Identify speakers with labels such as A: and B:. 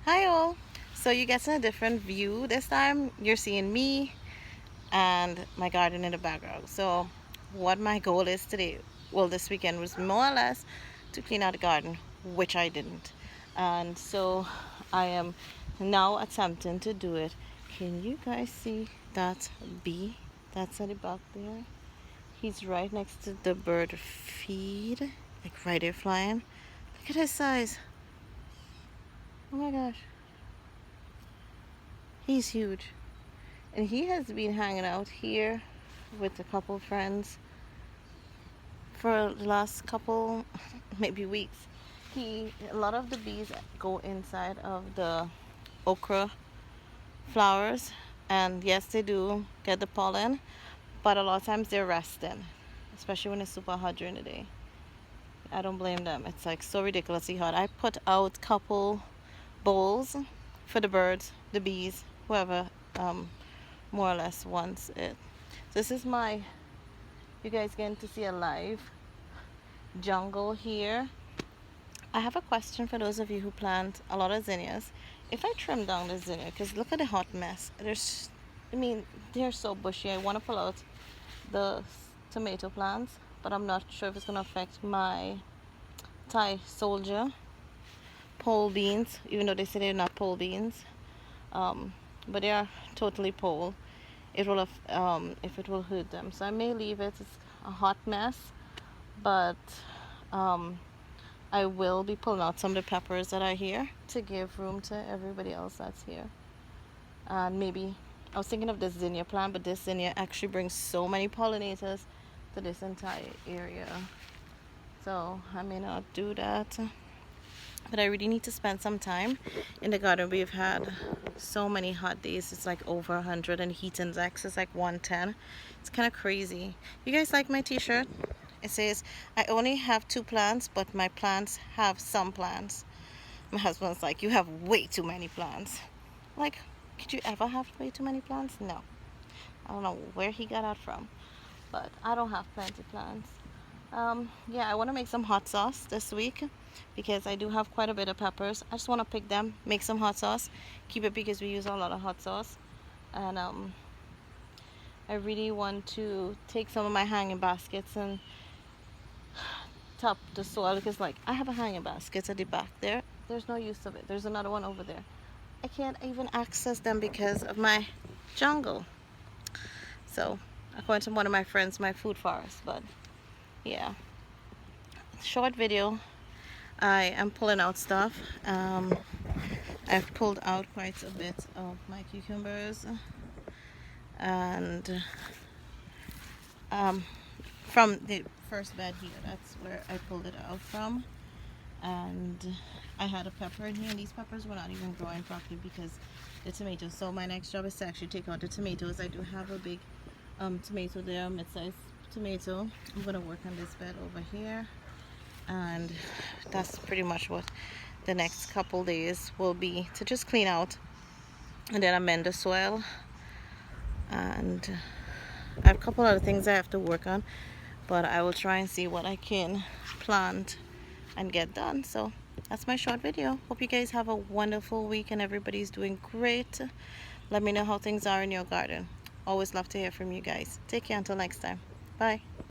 A: Hi all. So you're getting a different view this time. You're seeing me and my garden in the background. So what my goal is today, well this weekend, was more or less to clean out the garden, which I didn't. And so I am now attempting to do it. Can you guys see that bee that's at the back there? He's right next to the bird feed, like right there flying. Look at his size. Oh my gosh. He's huge. And he has been hanging out here with a couple friends for the last couple, maybe weeks. A lot of the bees go inside of the okra flowers, and yes, they do get the pollen, but a lot of times they're resting, especially when it's super hot during the day. I don't blame them. It's like so ridiculously hot. I put out couple bowls for the birds, the bees, whoever more or less wants it. This is my, you guys getting to see a live jungle here. I have a question for those of you who plant a lot of zinnias. If I trim down the zinnia, because look at the hot mess. They're so bushy. I want to pull out the tomato plants, but I'm not sure if it's going to affect my Thai soldier pole beans, even though they say they're not pole beans. But they are totally pole. It will if it will hurt them. So I may leave it. It's a hot mess, but I will be pulling out some of the peppers that are here to give room to everybody else that's here. And maybe I was thinking of this zinnia plant, but this zinnia actually brings so many pollinators to this entire area. So I may not do that. But I really need to spend some time in the garden. We've had so many hot days. It's like over 100 and heat index is like 110. It's kind of crazy. You guys like my t-shirt? It says, I only have 2 plants, but my plants have some plants. My husband's like, you have way too many plants. Like, could you ever have way too many plants? No. I don't know where he got that from, but I don't have plenty plants. Yeah, I want to make some hot sauce this week because I do have quite a bit of peppers. I just want to pick them, make some hot sauce, keep it because we use a lot of hot sauce. And I really want to take some of my hanging baskets and top the soil, because like I have a hanging basket at the back there. There's no use of it. There's another one over there. I can't even access them because of my jungle. So according to one of my friends, my food forest. But yeah, short video. I am pulling out stuff. I've pulled out quite a bit of my cucumbers and from the first bed here, that's where I pulled it out from. And I had a pepper in here, and these peppers were not even growing properly because the tomatoes. So my next job is to actually take out the tomatoes. I do have a big tomato there, mid-sized tomato. I'm gonna work on this bed over here, and that's pretty much what the next couple days will be, to just clean out and then amend the soil. And I have a couple other things I have to work on, but I will try and see what I can plant and get done. So that's my short video. Hope you guys have a wonderful week and everybody's doing great. Let me know how things are in your garden. Always love to hear from you guys. Take care until next time. Bye.